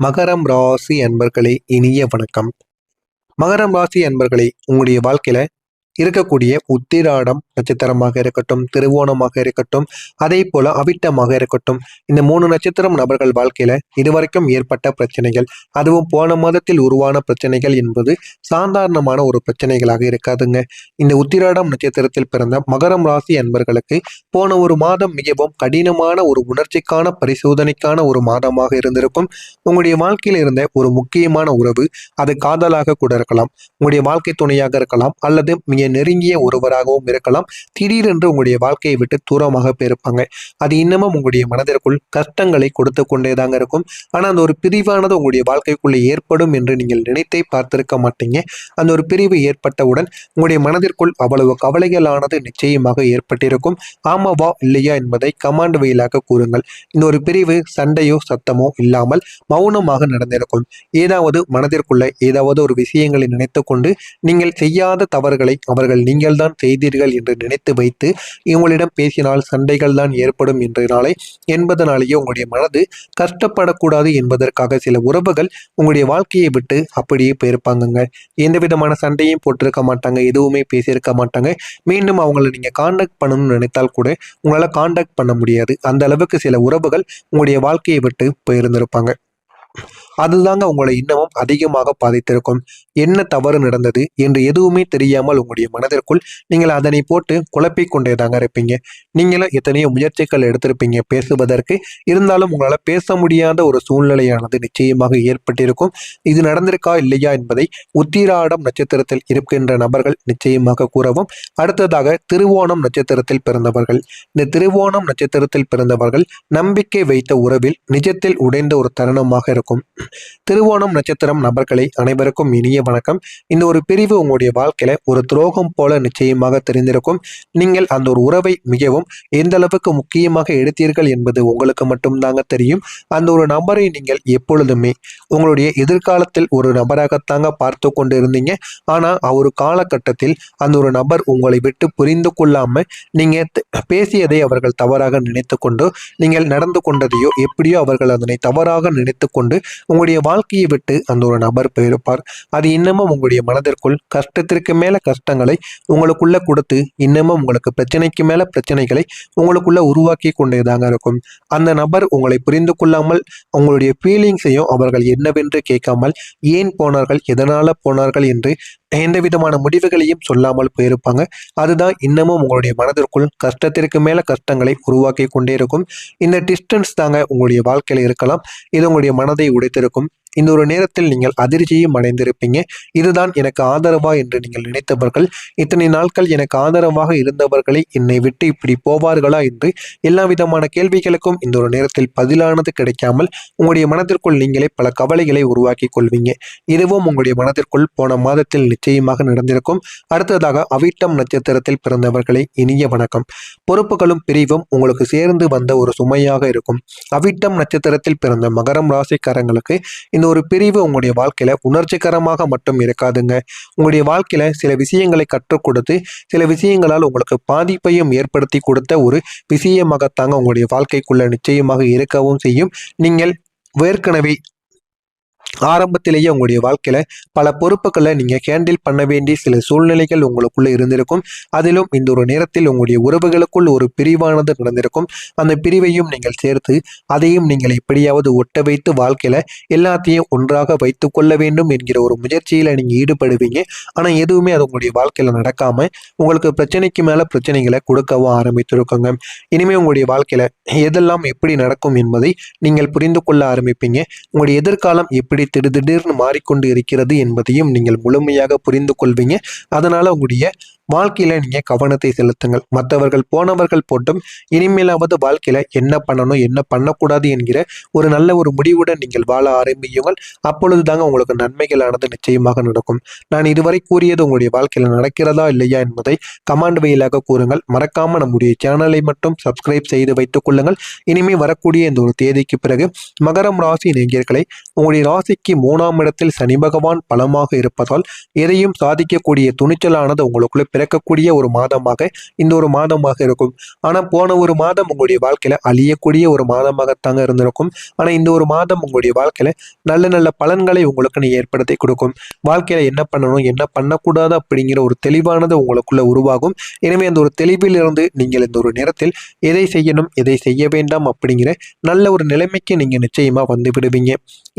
மகரம் ராசி அன்பர்களே, இனிய வணக்கம். மகரம் ராசி அன்பர்களே, உங்களுடைய வாழ்க்கையில இருக்கக்கூடிய உத்திராடம் நட்சத்திரமாக இருக்கட்டும், திருவோணமாக இருக்கட்டும், அதே போல அவிட்டமாக இருக்கட்டும், இந்த 3 நட்சத்திரம் நபர்கள் வாழ்க்கையில இதுவரைக்கும் ஏற்பட்ட பிரச்சனைகள், அதுவும் போன மாதத்தில் உருவான பிரச்சனைகள் என்பது சாதாரணமான ஒரு பிரச்சனைகளாக இருக்காதுங்க. இந்த உத்திராடம் நட்சத்திரத்தில் பிறந்த மகரம் ராசி அன்பர்களுக்கு போன ஒரு மாதம் மிகவும் கடினமான ஒரு உணர்ச்சிக்கான பரிசோதனைக்கான ஒரு மாதமாக இருந்திருக்கும். உங்களுடைய வாழ்க்கையில் இருந்த ஒரு முக்கியமான உறவு, அது காதலாக கூட இருக்கலாம், உங்களுடைய வாழ்க்கை துணையாக இருக்கலாம், அல்லது மிக நெருங்கிய ஒருவராகவும் இருக்கலாம். திடீரென்று உங்களுடைய வாழ்க்கையை விட்டு தூரமாக போயிருப்பாங்க. அது இன்னமும் உங்களுடைய மனதிற்குள் கஷ்டங்களை கொடுத்து கொண்டேதாங்க இருக்கும். ஆனா அந்த ஒரு பிரிவானது உங்களுடைய வாழ்க்கைக்குள்ளே ஏற்படும் என்று நீங்கள் நினைத்தே பார்த்திருக்க மாட்டீங்க. அந்த ஒரு பிரிவு ஏற்பட்டவுடன் உங்களுடைய மனதிற்குள் அவ்வளவு கவலைகளானது நிச்சயமாக ஏற்பட்டிருக்கும். ஆமாவா இல்லையா என்பதை கமாண்ட் வழியாக கூறுங்கள். இந்த ஒரு பிரிவு சண்டையோ சத்தமோ இல்லாமல் மௌனமாக நடந்திருக்கும். ஏதாவது மனதிற்குள்ள ஏதாவது ஒரு விஷயங்களை நினைத்து கொண்டு நீங்கள் செய்யாத தவறுகளை அவர்கள் நீங்கள் தான் செய்தீர்கள் என்று நினைத்து வைத்து இவங்களிடம் பேசினால் சண்டைகள் தான் ஏற்படும் என்பதனாலேயே உங்களுடைய மனது கஷ்டப்படக்கூடாது என்பதற்காக சில உறவுகள் உங்களுடைய வாழ்க்கையை விட்டு அப்படியே போயிருப்பாங்கங்க. எந்த விதமான சண்டையும் போட்டிருக்க மாட்டாங்க, எதுவுமே பேசியிருக்க மாட்டாங்க. மீண்டும் அவங்களை நீங்க காண்டாக்ட் பண்ணணும்னு நினைத்தால் கூட உங்களால காண்டாக்ட் பண்ண முடியாது. அந்த அளவுக்கு சில உறவுகள் உங்களுடைய வாழ்க்கையை விட்டு போயிருந்திருப்பாங்க. அதுதாங்க உங்களை இன்னமும் அதிகமாக பாதித்திருக்கும். என்ன தவறு நடந்தது என்று எதுவுமே தெரியாமல் உங்களுடைய மனதிற்குள் நீங்கள் அதனை போட்டு குழப்பிக் கொண்டேதாங்க இருப்பீங்க. நீங்களும் எத்தனையோ முயற்சிகள் எடுத்திருப்பீங்க பேசுவதற்கு, இருந்தாலும் உங்களால் பேச முடியாத ஒரு சூழ்நிலையானது நிச்சயமாக ஏற்பட்டிருக்கும். இது நடந்திருக்கா இல்லையா என்பதை உத்திராடம் நட்சத்திரத்தில் இருக்கின்ற நபர்கள் நிச்சயமாக கூறவும். அடுத்ததாக திருவோணம் நட்சத்திரத்தில் பிறந்தவர்கள். இந்த திருவோணம் நட்சத்திரத்தில் பிறந்தவர்கள் நம்பிக்கை வைத்த உறவில் நிஜத்தில் உடைந்த ஒரு தருணமாக இருக்கும். திருவோணம் நட்சத்திரம் நபர்களை அனைவருக்கும் இனிய வணக்கம். இந்த ஒரு பிரிவு உங்களுடைய வாழ்க்கையில ஒரு துரோகம் போல நிச்சயமாக தெரிந்திருக்கும். நீங்கள் அந்த ஒரு உறவை மிகவும் எந்த அளவுக்கு முக்கியமாக எடுத்தீர்கள் என்பது உங்களுக்கு மட்டும்தாங்க தெரியும். அந்த ஒரு நபரை நீங்கள் எப்பொழுதுமே உங்களுடைய எதிர்காலத்தில் ஒரு நபராகத்தாங்க பார்த்து கொண்டு இருந்தீங்க. ஆனா ஒரு காலகட்டத்தில் அந்த ஒரு நபர் உங்களை விட்டு புரிந்து கொள்ளாம நீங்க பேசியதை அவர்கள் தவறாக நினைத்து கொண்டு, நீங்கள் நடந்து கொண்டதையோ எப்படியோ அவர்கள் அதனை தவறாக நினைத்து கொண்டு உங்களுடைய வாழ்க்கையை விட்டு அந்த ஒரு நபர் போயிருப்பார். அது இன்னமும் உங்களுடைய மனதிற்குள் கஷ்டத்திற்கு மேல கஷ்டங்களை உங்களுக்குள்ள கொடுத்து இன்னமும் உங்களுக்கு பிரச்சனைக்கு மேல பிரச்சனைகளை உங்களுக்குள்ள உருவாக்கி கொண்டேதாங்க இருக்கும். அந்த நபர் உங்களை புரிந்து கொள்ளாமல் உங்களுடைய ஃபீலிங்ஸையும் அவர்கள் என்னவென்று கேட்காமல் ஏன் போனார்கள், எதனால போனார்கள் என்று எந்த விதமான முடிவுகளையும் சொல்லாமல் போயிருப்பாங்க. அதுதான் இன்னமும் உங்களுடைய மனதிற்குள் கஷ்டத்திற்கு மேல கஷ்டங்களை உருவாக்கி கொண்டே இருக்கும். இந்த டிஸ்டன்ஸ் தாங்க உங்களுடைய வாழ்க்கையில இருக்கலாம். இது உங்களுடைய மனதை உடைத்திருக்கும். இந்த ஒரு நேரத்தில் நீங்கள் அதிர்ச்சியும் அடைந்திருப்பீங்க. இதுதான் எனக்கு ஆதரவா என்று நீங்கள் நினைத்தவர்கள், இத்தனை நாட்கள் எனக்கு ஆதரவாக இருந்தவர்களை என்னை விட்டு இப்படி போவார்களா என்று எல்லா விதமான கேள்விகளுக்கும் இந்த ஒரு நேரத்தில் பதிலானது கிடைக்காமல் உங்களுடைய மனதிற்குள் நீங்களே பல கவலைகளை உருவாக்கி கொள்வீங்க. இதுவும் உங்களுடைய மனதிற்குள் போன மாதத்தில் நிச்சயமாக நடந்திருக்கும். அடுத்ததாக அவிட்டம் நட்சத்திரத்தில் பிறந்தவர்களை இனிய வணக்கம். பொறுப்புகளும் பிரிவும் உங்களுக்கு சேர்ந்து வந்த ஒரு சுமையாக இருக்கும். அவிட்டம் நட்சத்திரத்தில் பிறந்த மகரம் ராசிக்காரங்களுக்கு இந்த ஒரு பிரிவு உங்களுடைய வாழ்க்கையில உணர்ச்சிகரமாக மட்டும் இருக்காதுங்க. உங்களுடைய வாழ்க்கையில சில விஷயங்களை கற்றுக் கொடுத்து சில விஷயங்களால் உங்களுக்கு பாதிப்பையும் ஏற்படுத்தி கொடுத்த ஒரு விஷயமாகத்தாங்க உங்களுடைய வாழ்க்கைக்குள்ள நிச்சயமாக இருக்கவும் செய்யும். நீங்கள் ஏற்கனவே ஆரம்பத்திலேயே உங்களுடைய வாழ்க்கையில பல பொறுப்புகளை நீங்க ஹேண்டில் பண்ண வேண்டிய சில சூழ்நிலைகள் உங்களுக்குள்ள இருந்திருக்கும். அதிலும் இந்த ஒரு நேரத்தில் உங்களுடைய உறவுகளுக்குள் ஒரு பிரிவானது நடந்திருக்கும். அந்த பிரிவையும் நீங்கள் சேர்த்து அதையும் நீங்கள் எப்படியாவது ஒட்ட வைத்து வாழ்க்கையில எல்லாத்தையும் ஒன்றாக வைத்து கொள்ள வேண்டும் என்கிற ஒரு முயற்சியில நீங்க ஈடுபடுவீங்க. ஆனா எதுவுமே அது உங்களுடைய வாழ்க்கையில நடக்காம உங்களுக்கு பிரச்சனைக்கு மேல பிரச்சனைகளை கொடுக்கவும் ஆரம்பித்திருக்குங்க. இனிமே உங்களுடைய வாழ்க்கையில எதெல்லாம் எப்படி நடக்கும் என்பதை நீங்கள் புரிந்து கொள்ள ஆரம்பிப்பீங்க. உங்களுடைய எதிர்காலம் எப்படி திடீர்னு மாறிக்கொண்டு இருக்கிறது என்பதையும் நீங்கள் முழுமையாக புரிந்து கொள்வீங்க. அதனால உங்களுடைய வாழ்க்கையில நீங்க கவனத்தை செலுத்துங்கள். மற்றவர்கள் போனவர்கள் போட்டும் இனிமேலாவது வாழ்க்கையில என்ன பண்ணணும் என்ன பண்ணக்கூடாது என்கிற ஒரு நல்ல ஒரு முடிவுடன் நீங்கள் வாழ ஆரம்பியுங்கள். அப்பொழுது தாங்க உங்களுக்கு நன்மைகளானது நிச்சயமாக நடக்கும். நான் இதுவரை கூறியது உங்களுடைய வாழ்க்கையில நடக்கிறதா இல்லையா என்பதை கமாண்ட் வழியாக கூறுங்கள். மறக்காம நம்முடைய சேனலை மட்டும் சப்ஸ்கிரைப் செய்து வைத்துக் கொள்ளுங்கள். இனிமே வரக்கூடிய இந்த ஒரு தேதிக்கு பிறகு மகரம் ராசி நேயர்களை உங்களுடைய ராசி ராசிக்கு 3ஆம் இடத்தில் சனி பகவான் பலமாக இருப்பதால் எதையும் சாதிக்கக்கூடிய துணிச்சலானது உங்களுக்குள்ள பிறக்கக்கூடிய ஒரு மாதமாக இந்த ஒரு மாதமாக இருக்கும். ஆனா போன ஒரு மாதம் உங்களுடைய வாழ்க்கையில அழியக்கூடிய ஒரு மாதமாகத்தாங்க இருந்திருக்கும். ஆனா இந்த ஒரு மாதம் உங்களுடைய வாழ்க்கையில நல்ல நல்ல பலன்களை உங்களுக்கு ஏற்படுத்தி கொடுக்கும். வாழ்க்கையில என்ன பண்ணணும் என்ன பண்ணக்கூடாது அப்படிங்கிற ஒரு தெளிவானது உங்களுக்குள்ள உருவாகும். எனவே அந்த ஒரு தெளிவிலிருந்து நீங்கள் இந்த ஒரு நேரத்தில் எதை செய்யணும் எதை செய்ய வேண்டாம் அப்படிங்கிற நல்ல ஒரு நிலைமைக்கு நீங்க நிச்சயமா வந்து விடுவீங்க.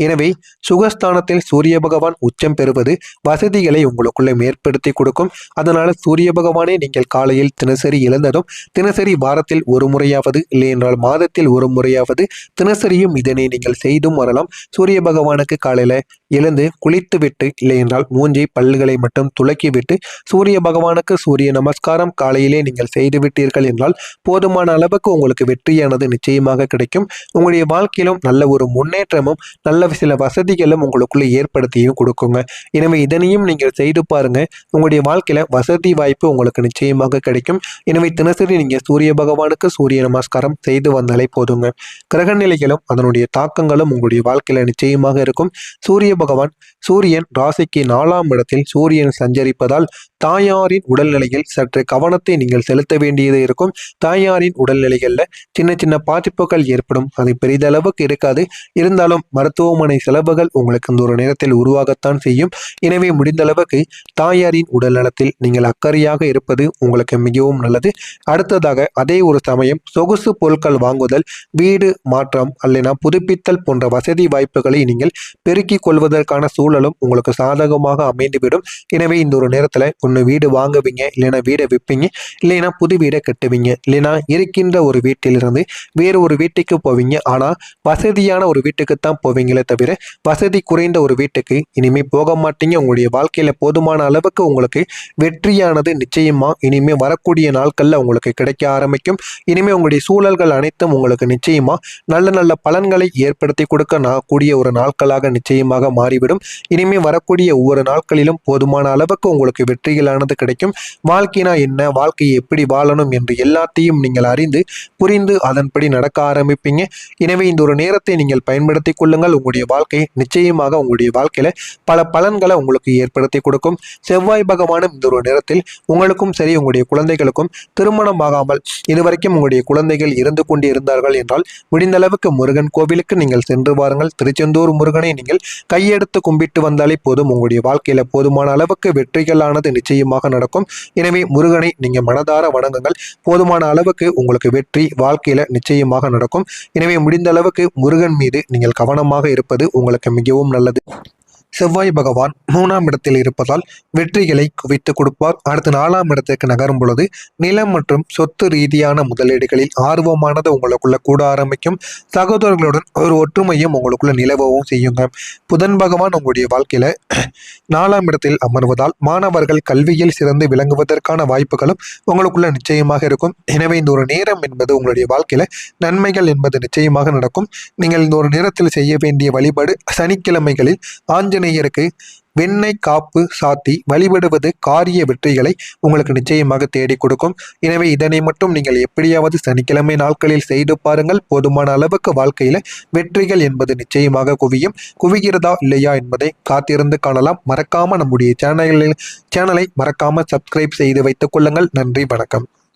எனவே சுகஸ்தானத்தில் சூரிய பகவான் உச்சம் பெறுவது வசதிகளை உங்களுக்குள்ள ஏற்படுத்தி கொடுக்கும். அதனால சூரிய பகவானே நீங்கள் காலையில் தினசரி எழுந்ததும் தினசரி வாரத்தில் ஒரு முறையாவது இல்லை என்றால் மாதத்தில் ஒரு முறையாவது தினசரியும் இதனை நீங்கள் செய்தும் வரலாம். சூரிய பகவானுக்கு காலையில எழுந்து குளித்து விட்டு இல்லை என்றால் மூஞ்சி பல்லுகளை மட்டும் துலக்கி விட்டு சூரிய பகவானுக்கு சூரிய நமஸ்காரம் காலையிலே நீங்கள் செய்து விட்டீர்கள் என்றால் போதுமான அளவுக்கு உங்களுக்கு வெற்றியானது நிச்சயமாக கிடைக்கும். உங்களுடைய வாழ்க்கையிலும் நல்ல ஒரு முன்னேற்றமும் நல்ல சில வசதிகளும் உங்களுக்குள்ள ஏற்படுத்தியும் கொடுக்குங்க. எனவே இதனையும் நீங்கள் செய்து பாருங்க. உங்களுடைய வாழ்க்கையில வசதி வாய்ப்பு உங்களுக்கு நிச்சயமாக கிடைக்கும். எனவே தினசரி நீங்க சூரிய பகவானுக்கு சூரிய நமஸ்காரம் செய்து வந்தாலே போதுங்க. கிரக நிலைகளும் அதனுடைய தாக்கங்களும் உங்களுடைய வாழ்க்கையில நிச்சயமாக இருக்கும். சூரிய பகவான் சூரியன் ராசிக்கு 4ஆம் இடத்தில் சூரியன் சஞ்சரிப்பதால் தாயாரின் உடல்நிலையில் சற்று கவனத்தை நீங்கள் செலுத்த வேண்டியது இருக்கும். தாயாரின் உடல்நிலைகள்ல சின்ன சின்ன பாதிப்புகள் ஏற்படும். அது பெரிதளவுக்கு இருக்காது. இருந்தாலும் மருத்துவமனை செலவுகள் உங்களுக்கு இந்த ஒரு நேரத்தில் உருவாகத்தான் செய்யும். எனவே முடிந்த அளவுக்கு தாயாரின் உடல் நலத்தில் நீங்கள் அக்கறையாக இருப்பது உங்களுக்கு மிகவும் நல்லது. அடுத்ததாக அதே ஒரு சமயம் சொகுசு பொருட்கள் வாங்குதல், வீடு மாற்றம் அல்லனா புதுப்பித்தல் போன்ற வசதி வாய்ப்புகளை நீங்கள் பெருக்கிக் கொள்வதற்கான சூழலும் உங்களுக்கு சாதகமாக அமைந்துவிடும். எனவே இந்த ஒரு நேரத்துல ஒன்று வீடு வாங்குவீங்க, இல்லைன்னா வீடை விற்பீங்க, இல்லைன்னா புது வீடை கட்டுவீங்க, இல்லைன்னா இருக்கின்ற ஒரு வீட்டிலிருந்து வேறு ஒரு வீட்டுக்கு போவீங்க. ஆனா வசதியான ஒரு வீட்டுக்குத்தான் போவீங்களே தவிர வசதி குறைந்த ஒரு வீட்டுக்கு இனிமே போக மாட்டீங்க. உங்களுடைய வாழ்க்கையில போதுமான அளவுக்கு உங்களுக்கு வெற்றியானது நிச்சயமா இனிமே வரக்கூடிய நாட்கள்ல உங்களுக்கு கிடைக்க ஆரம்பிக்கும். இனிமே உங்களுடைய சூழல்கள் அனைத்தும் உங்களுக்கு நிச்சயமா நல்ல நல்ல பலன்களை ஏற்படுத்தி கொடுக்க கூடிய ஒரு நாட்களாக நிச்சயமாக மாறிவிடும். இனிமே வரக்கூடிய ஒவ்வொரு நாட்களிலும் போதுமான அளவுக்கு உங்களுக்கு வெற்றிகளானது கிடைக்கும். வாழ்க்கைனா என்ன, வாழ்க்கையை எப்படி வாழணும் என்று எல்லாத்தையும் நீங்கள் அறிந்து புரிந்து அதன்படி நடக்க ஆரம்பிப்பீங்க. எனவே இந்த ஒரு நேரத்தை நீங்கள் பயன்படுத்திக் கொள்ளுங்கள். உங்களுடைய வாழ்க்கை நிச்சயமாக உங்களுடைய வாழ்க்கையில பல பலன்களை உங்களுக்கு ஏற்படுத்தி கொடுக்கும். செவ்வாய் பகவானும் இந்த ஒரு நேரத்தில் உங்களுக்கும் சரி உங்களுடைய குழந்தைகளுக்கும் திருமணமாகாமல் இதுவரைக்கும் உங்களுடைய குழந்தைகள் இருந்து கொண்டு இருந்தார்கள் என்றால் முடிந்த அளவுக்கு முருகன் கோவிலுக்கு நீங்கள் சென்று வாருங்கள். திருச்செந்தூர் முருகனை நீங்கள் கையெடுத்து கும்பிட்டு வந்தாலே போதும். உங்களுடைய வாழ்க்கையில போதுமான அளவுக்கு வெற்றிகளானது நிச்சயமாக நடக்கும். எனவே முருகனை நீங்க மனதார வணங்குங்கள். போதுமான அளவுக்கு உங்களுக்கு வெற்றி வாழ்க்கையில நிச்சயமாக நடக்கும். எனவே முடிந்த அளவுக்கு முருகன் மீது நீங்கள் கவனமாக இருப்பது உங்களுக்கு மிகவும் நல்லது. செவ்வாய் பகவான் 3ஆம் இடத்தில் இருப்பதால் வெற்றிகளை குவித்து கொடுப்பார். அடுத்து 4ஆம் இடத்திற்கு நகரும் பொழுது நிலம் மற்றும் சொத்து ரீதியான முதலீடுகளில் ஆர்வமானது உங்களுக்குள்ள கூட ஆரம்பிக்கும். சகோதரர்களுடன் ஒரு ஒற்றுமையும் உங்களுக்குள்ள நிலவவும் செய்யுங்க. புதன் பகவான் உங்களுடைய வாழ்க்கையில 4ஆம் இடத்தில் அமர்வதால் மாணவர்கள் கல்வியில் சிறந்து விளங்குவதற்கான வாய்ப்புகளும் உங்களுக்குள்ள நிச்சயமாக இருக்கும். எனவே இந்த ஒரு நேரம் என்பது உங்களுடைய வாழ்க்கையில நன்மைகள் என்பது நிச்சயமாக நடக்கும். நீங்கள் இந்த ஒரு நேரத்தில் செய்ய வேண்டிய வழிபாடு சனிக்கிழமைகளில் ஆஞ்சநேயருக்கு வெண்ணெய் காப்பு சாத்தி வழிபடுவது காரிய வெற்றிகளை உங்களுக்கு நிச்சயமாக தேடி கொடுக்கும். எனவே இதனை மட்டும் நீங்கள் எப்படியாவது சனிக்கிழமை நாட்களில் செய்து பாருங்கள். போதுமான அளவுக்கு வாழ்க்கையில வெற்றிகள் என்பது நிச்சயமாக குவிகிறதா இல்லையா என்பதை காத்திருந்து காணலாம். மறக்காம நம்முடைய சேனலை மறக்காம சப்ஸ்கிரைப் செய்து வைத்துக் கொள்ளுங்கள். நன்றி, வணக்கம்.